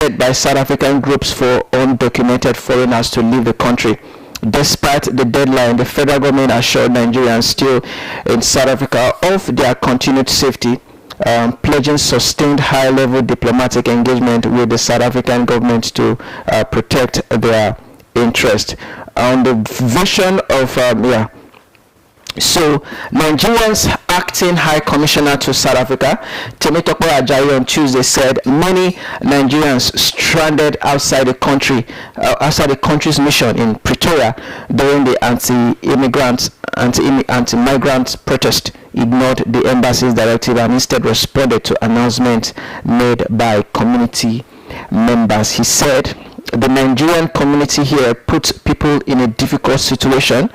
set by South African groups for undocumented foreigners to leave the country. Despite the deadline, the federal government assured Nigerians still in South Africa of their continued safety, pledging sustained high-level diplomatic engagement with the South African government to protect their interest. On the version of so Nigerians acting High Commissioner to South Africa, Temitope Ajayi, on Tuesday said many Nigerians stranded outside the country's mission in Pretoria during the anti-migrant protest ignored the embassy's directive and instead responded to announcements made by community members. He said the Nigerian community here puts people in a difficult situation.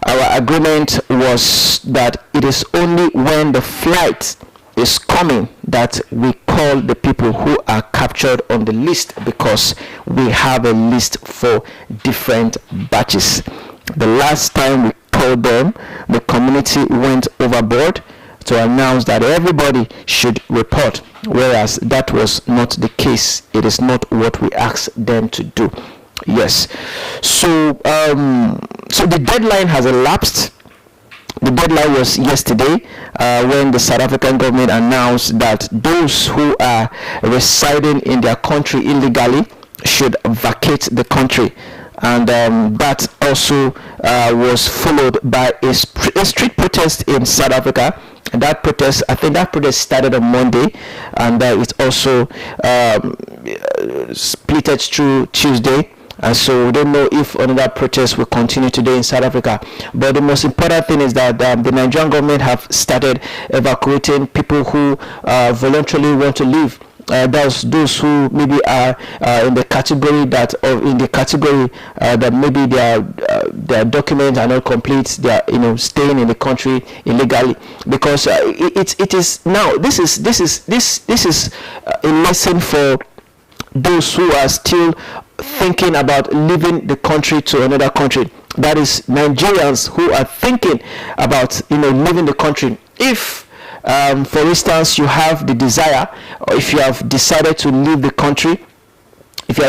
Our agreement was that it is only when the flight is coming that we call the people who are captured on the list, because we have a list for different batches. The last time we called them, the community went overboard to announce that everybody should report, whereas that was not the case. It is not what we asked them to do. Yes. So the deadline has elapsed. The deadline was yesterday when the South African government announced that those who are residing in their country illegally should vacate the country. And that also was followed by a street protest in South Africa. And I think that protest started on Monday, and it also splitted through Tuesday. And so we don't know if another protest will continue today in South Africa. But the most important thing is that the Nigerian government have started evacuating people who voluntarily want to leave. Those who maybe are in the category that maybe their documents are not complete. They are staying in the country illegally, because it is now this is a lesson for those who are still thinking about leaving the country to another country. That is Nigerians who are thinking about leaving the country. If for instance, you have the desire, or if you have decided to leave the country, to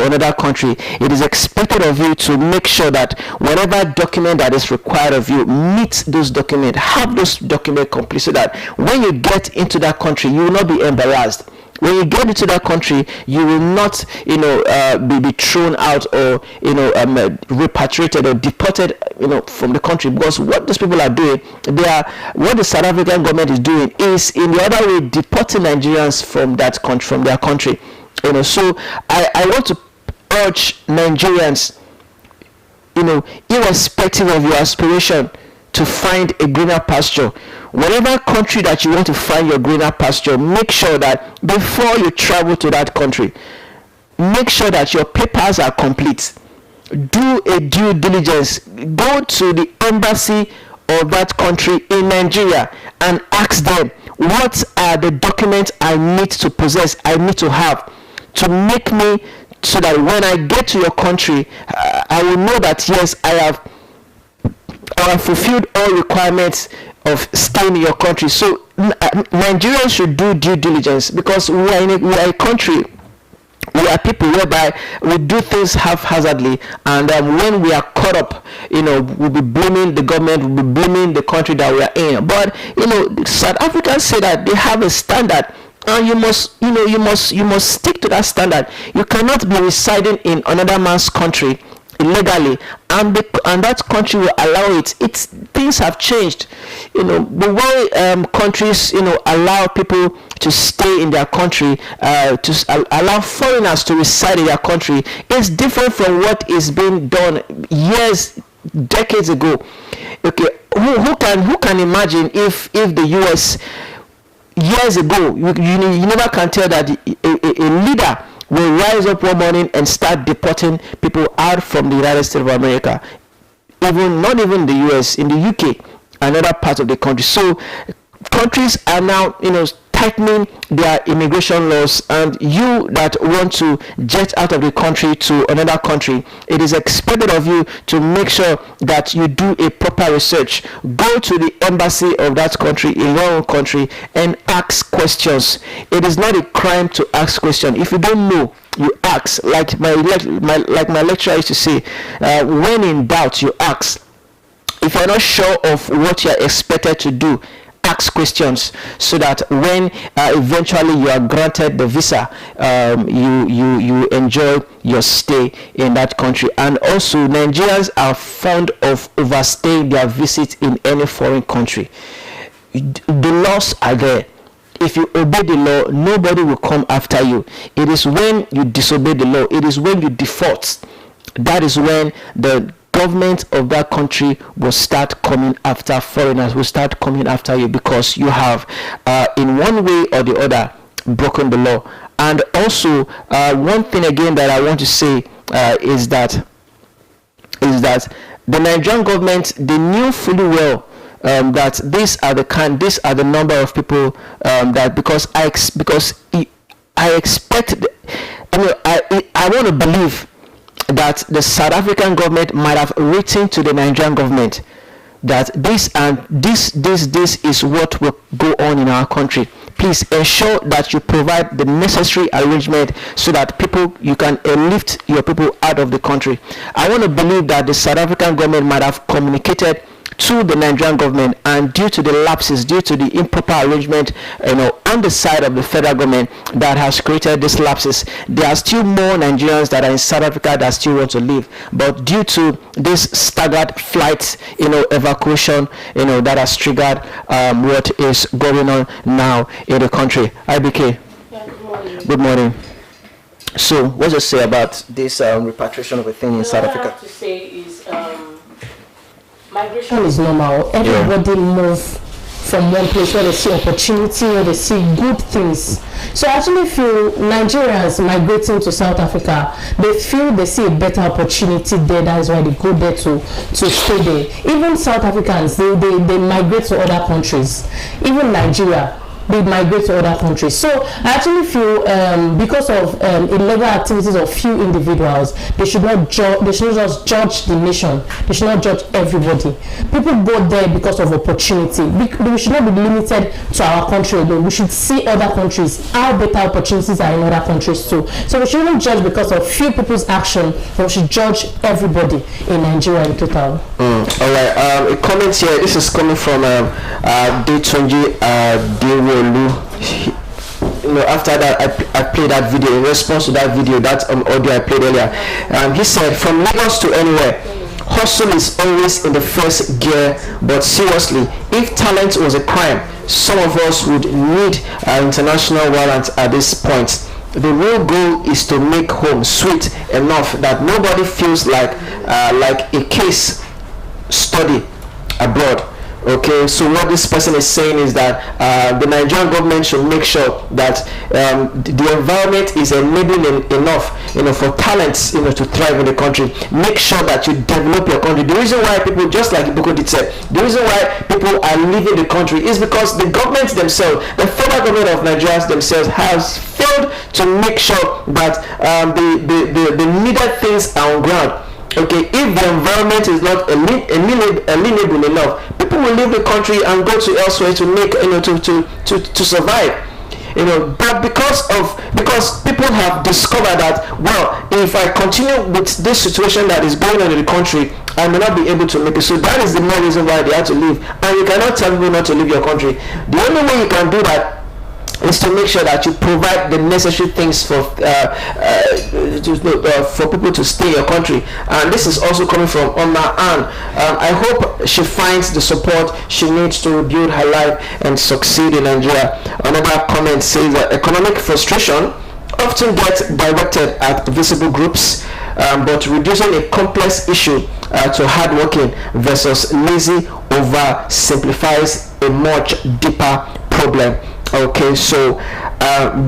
another country, it is expected of you to make sure that whatever document that is required of you meets those documents, have those documents complete, so that when you get into that country, you will not be embarrassed. When you get into that country, you will not, be thrown out or, repatriated or deported, from the country. Because what those people are doing, what the South African government is doing is, in the other way, deporting Nigerians from that country, from their country. So I want to urge Nigerians, irrespective of your aspiration, to find a greener pasture. Whatever country that you want to find your greener pasture, make sure that before you travel to that country, make sure that your papers are complete. Do a due diligence. Go to the embassy of that country in Nigeria and ask them, what are the documents I need to possess, I need to have, to make me, so that when I get to your country, I will know that yes, I have fulfilled all requirements of staying in your country. So Nigerians should do due diligence, because we are a country, we are people whereby we do things haphazardly, and when we are caught up, we'll be blaming the government, we'll be blaming the country that we are in. But South Africans say that they have a standard, and you must stick to that standard. You cannot be residing in another man's country illegally, and that country will allow it. Things have changed. The way countries allow people to stay in their country, to allow foreigners to reside in their country, is different from what is being done decades ago. Okay, who can imagine if the US years ago, you never can tell that a leader will rise up one morning and start deporting people out from the United States of America, not even the US, in the UK and other parts of the country. So countries are now tightening their immigration laws, and you that want to jet out of the country to another country, it is expected of you to make sure that you do a proper research. Go to the embassy of that country in your own country and ask questions. It is not a crime to ask questions. If you don't know, you ask. Like my lecturer used to say, when in doubt, you ask. If you're not sure of what you're expected to do, ask questions, so that when eventually you are granted the visa, you enjoy your stay in that country. And also, Nigerians are fond of overstaying their visit in any foreign country. The laws are there. If you obey the law, nobody will come after you. It is when you disobey the law, it is when you default, that is when the government of that country will start coming after foreigners, will start coming after you, because you have in one way or the other broken the law. And also, one thing again that I want to say is that the Nigerian government, they knew fully well that these are the number of people that because I expect, I want to believe that the South African government might have written to the Nigerian government that this is what will go on in our country. Please ensure that you provide the necessary arrangement so that you can lift your people out of the country. I want to believe that the South African government might have communicated to the Nigerian government, and due to the lapses, due to the improper arrangement, on the side of the federal government that has created these lapses, there are still more Nigerians that are in South Africa that still want to leave. But due to this staggered flights, evacuation, that has triggered what is going on now in the country. IBK. Yeah, good morning. Good morning. So, what does it say about this repatriation of a thing in South Africa? What I have to say is, migration is normal. Everybody moves from one place where they see opportunity, where they see good things. So I actually feel Nigerians migrating to South Africa, they feel they see a better opportunity there. That is why they go there to stay there. Even South Africans, they migrate to other countries. Even Nigeria, they migrate to other countries. So I actually feel because of illegal activities of few individuals, they should not just judge the nation. They should not judge everybody. People go there because of opportunity. We should not be limited to our country alone. We should see other countries, how better opportunities are in other countries too. So we shouldn't judge because of few people's action, but we should judge everybody in Nigeria in total. All right. A comment here. This is coming from Detunji Dewo. After that, I played that video. In response to that video, that audio I played earlier, he said, from Lagos to anywhere, hustle is always in the first gear. But seriously, if talent was a crime, some of us would need an international warrant at this point. The real goal is to make home sweet enough that nobody feels like a case study abroad. Okay, so what this person is saying is that the Nigerian government should make sure that the environment is enabling enough, for talents, to thrive in the country. Make sure that you develop your country. The reason why people, just like Ibuko did say, the reason why people are leaving the country is because the government themselves, the federal government of Nigeria themselves, has failed to make sure that the needed things are on ground. Okay, if the environment is not amenable enough, people will leave the country and go to elsewhere to make to survive. But because people have discovered that, well, if I continue with this situation that is going on in the country, I may not be able to make it. So that is the main reason why they have to leave. And you cannot tell people not to leave your country. The only way you can do that is to make sure that you provide the necessary things for people to stay in your country. And this is also coming from Oma Ann. I hope she finds the support she needs to rebuild her life and succeed in Nigeria. Another comment says that economic frustration often gets directed at visible groups, but reducing a complex issue to hardworking versus lazy oversimplifies a much deeper problem. Okay, so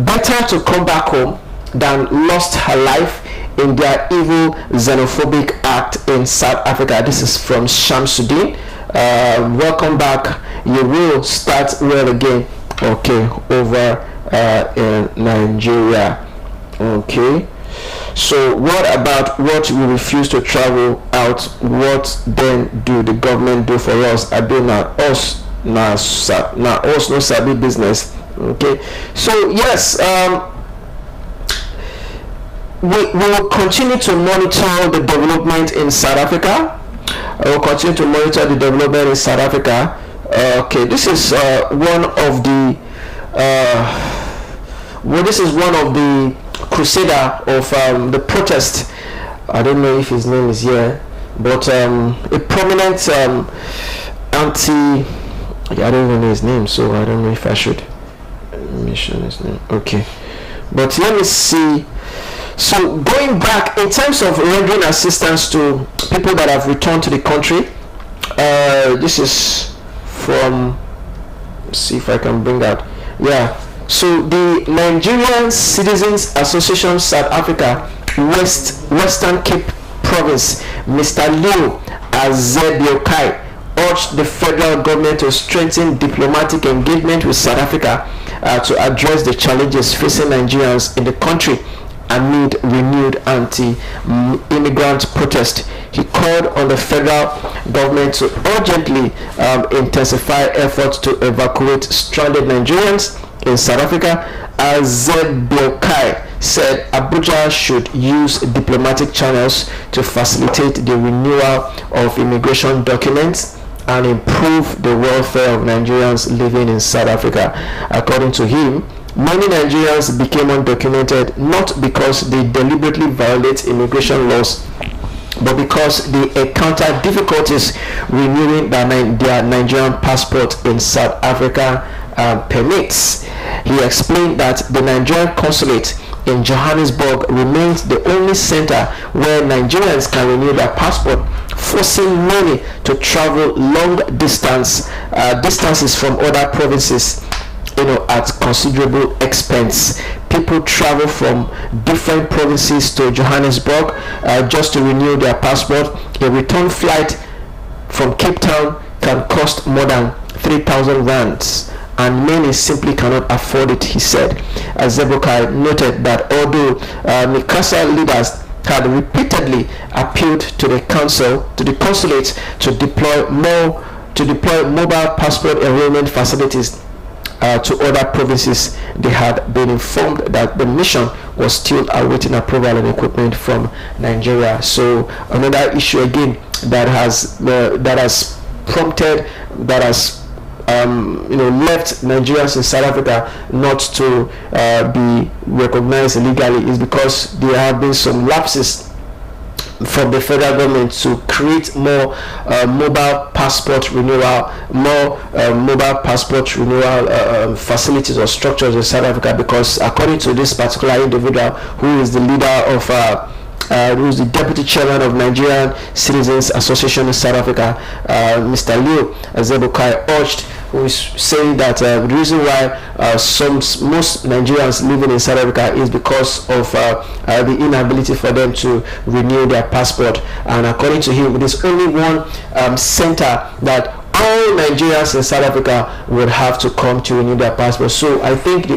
better to come back home than lost her life in their evil xenophobic act in South Africa. This is from Shamsuddin. Welcome back. You will start well again. okay, over in Nigeria. Okay. So what about what we refuse to travel out? What then do the government do for us? I do not us now us no sabi business. Okay. So yes, we will continue to monitor the development in South Africa. I will continue to monitor the development in South Africa. Okay, this is one of the this is one of the crusader of the protest. I don't know if his name is here, but a prominent anti. I don't even know his name, so I don't know if I should mention his name. Okay, but let me see. So going back in terms of rendering assistance to people that have returned to the country, this is from, see if I can bring that. Yeah, so the Nigerian Citizens Association South Africa Western Cape Province, Mr. Leo Azebiokai, urged the federal government to strengthen diplomatic engagement with South Africa to address the challenges facing Nigerians in the country amid renewed anti-immigrant protest. He called on the federal government to urgently intensify efforts to evacuate stranded Nigerians in South Africa. Azebiokai said Abuja should use diplomatic channels to facilitate the renewal of immigration documents and improve the welfare of Nigerians living in South Africa. According to him, many Nigerians became undocumented not because they deliberately violate immigration laws, but because they encounter difficulties renewing their Nigerian passport in South Africa permits. He explained that the Nigerian consulate in Johannesburg remains the only center where Nigerians can renew their passport, forcing many to travel long distances from other provinces, at considerable expense. People travel from different provinces to Johannesburg just to renew their passport. A return flight from Cape Town can cost more than 3,000 rands, and many simply cannot afford it, he said. Azebiokai noted that although Mikasa leaders had repeatedly appealed to the consulate to deploy mobile passport enrollment facilities to other provinces, they had been informed that the mission was still awaiting approval and equipment from Nigeria. So another issue again that has left Nigerians in South Africa not to be recognized illegally is because there have been some lapses from the federal government to create more mobile passport renewal facilities or structures in South Africa, because according to this particular individual who is the leader of who is the deputy chairman of Nigerian Citizens Association in South Africa, Mr. Leo Azebiokai, who is saying that the reason why most Nigerians living in South Africa is because of the inability for them to renew their passport. And according to him, it is only one center that all Nigerians in South Africa would have to come to renew their passport. So I think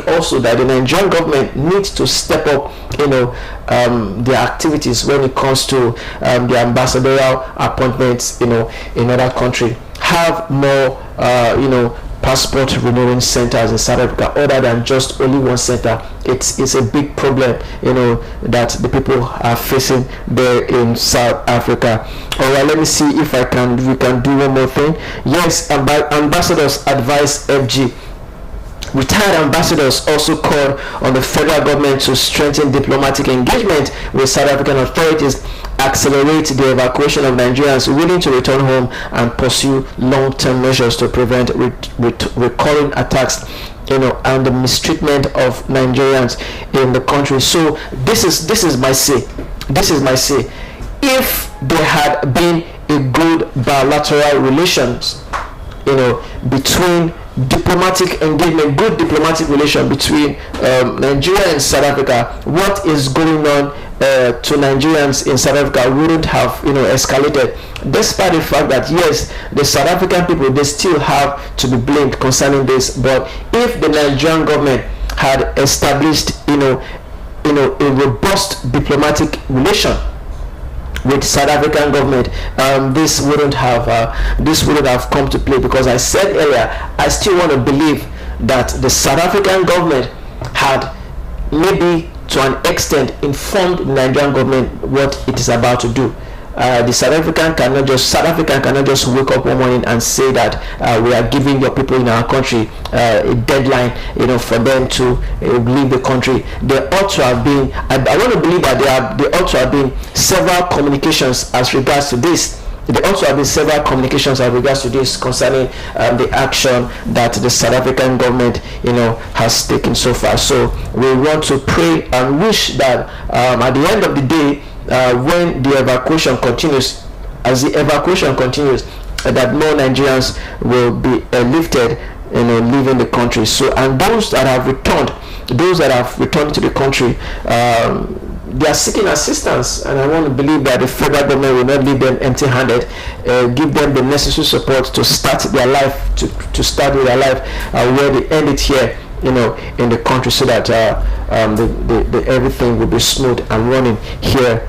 also that the Nigerian government needs to step up, their activities when it comes to the ambassadorial appointments, in other country. Have more, passport renewing centers in South Africa other than just only one center. It's a big problem, that the people are facing there in South Africa. All right, let me see if we can do one more thing. Yes, ambassadors advise FG. Retired ambassadors also called on the federal government to strengthen diplomatic engagement with South African authorities, accelerate the evacuation of Nigerians willing to return home, and pursue long-term measures to prevent recurring attacks, and the mistreatment of Nigerians in the country. So this is my say. If there had been a good bilateral relations, between diplomatic engagement, good diplomatic relation between Nigeria and South Africa, what is going on to Nigerians in South Africa wouldn't have escalated, despite the fact that yes, the South African people, they still have to be blamed concerning this. But if the Nigerian government had established a robust diplomatic relation with South African government, this wouldn't have come to play. Because I said earlier, I still want to believe that the South African government had maybe to an extent informed the Nigerian government what it is about to do. The South African cannot just wake up one morning and say that we are giving your people in our country a deadline, for them to leave the country. There ought to have been, I want to believe that there ought to have been several communications as regards to this. There ought to have been several communications as regards to this concerning the action that the South African government, has taken so far. So we want to pray and wish that at the end of the day, when the evacuation continues, that more Nigerians will be lifted, leaving the country. So, and those that have returned to the country, they are seeking assistance, and I want to believe that the federal government will not leave them empty-handed. Give them the necessary support to start their life, to start with their life where they end it here, in the country, so that the everything will be smooth and running here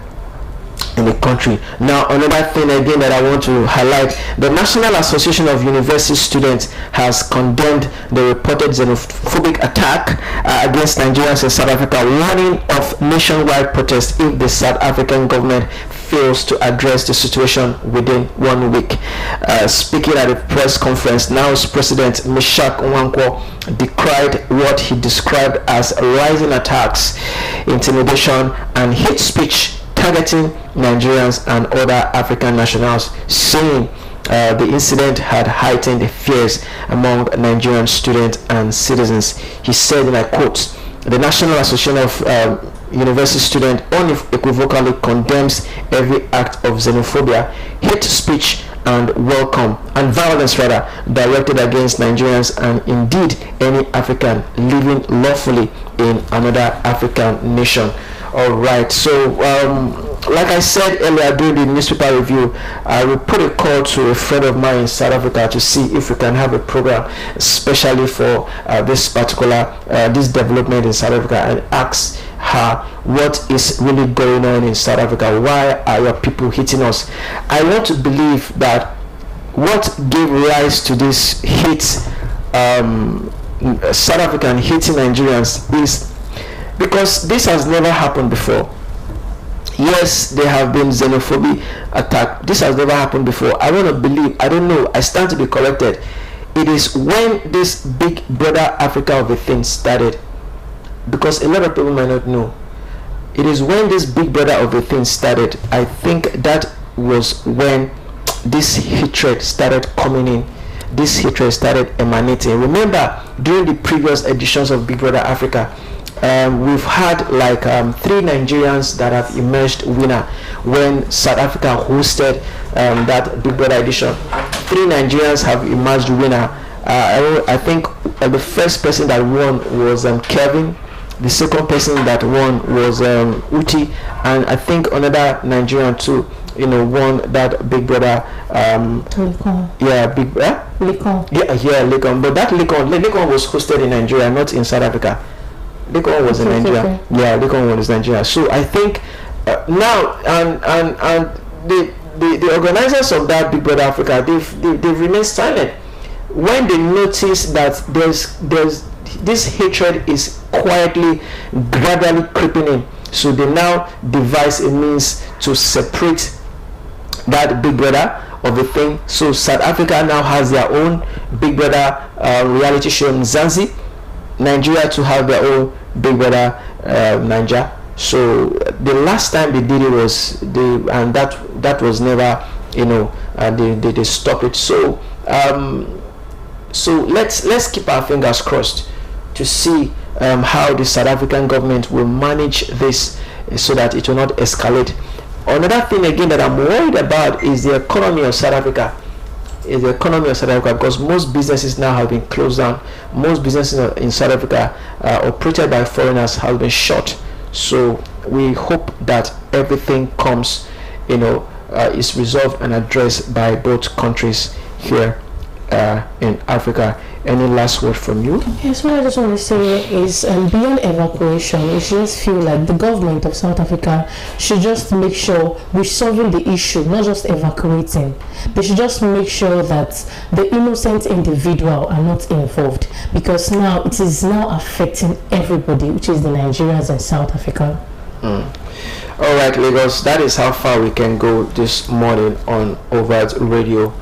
in the country. Now, another thing again that I want to highlight, the National Association of University Students has condemned the reported xenophobic attack against Nigerians in South Africa, warning of nationwide protest if the South African government fails to address the situation within 1 week. Speaking at a press conference, NOW's President Meshach Nwankwo decried what he described as rising attacks, intimidation, and hate speech targeting Nigerians and other African nationals, saying the incident had heightened the fears among Nigerian students and citizens. He said, and I quote, "The National Association of University Students unequivocally condemns every act of xenophobia, hate speech, and violence directed against Nigerians and indeed any African living lawfully in another African nation." All right, so like I said earlier during the newspaper review, I will put a call to a friend of mine in South Africa to see if we can have a program especially for this particular this development in South Africa, and ask her what is really going on in South Africa. Why are your people hitting us? I want to believe that what gave rise to this hate, South African hating Nigerians, is because this has never happened before. Yes, there have been xenophobic attack. This has never happened before. I want to believe, I don't know, I stand to be corrected. It is when this big brother Africa of a thing started, because a lot of people might not know. It is when this big brother of a thing started. I think that was when this hatred started coming in. This hatred started emanating. Remember, during the previous editions of Big Brother Africa, we've had like 3 Nigerians that have emerged winner when South Africa hosted that Big Brother edition. 3 Nigerians have emerged winner. I think the first person that won was Kevin. The second person that won was Uti, and I think another Nigerian too, won that Big Brother. Lekon. Yeah, Lekon. Yeah, Lekon. But that Lekon was hosted in Nigeria, not in South Africa. Lekon was in Nigeria. Okay. Yeah, Lekon was in Nigeria. So I think now and the organizers of that Big Brother Africa, they've remained silent when they notice that there's this hatred is quietly, gradually creeping in. So they now devise a means to separate that Big Brother of the thing. So South Africa now has their own Big Brother reality show in Zanzibar. Nigeria to have their own Big Brother Niger. So the last time they did it was that was never, they stopped it. So let's keep our fingers crossed to see how the South African government will manage this so that it will not escalate. Another thing again that I'm worried about is the economy of South Africa. is the economy of South Africa, because most businesses now have been closed down. Most businesses in South Africa operated by foreigners have been shut. So we hope that everything comes, is resolved and addressed by both countries here in Africa. Any last word from you? Yes, what I just want to say is beyond evacuation, we should just feel like the government of South Africa should just make sure we're solving the issue, not just evacuating. They should just make sure that the innocent individual are not involved, because now it is now affecting everybody, which is the Nigerians in South Africa. All right, Lagos, that is how far we can go this morning on Overt Radio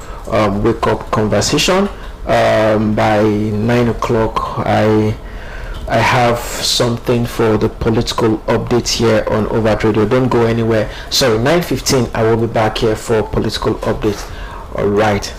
Wake Up Conversation. By 9 o'clock I have something for the political updates here on Overt Radio. Don't go anywhere. Sorry, 9:15 I will be back here for political updates. All right.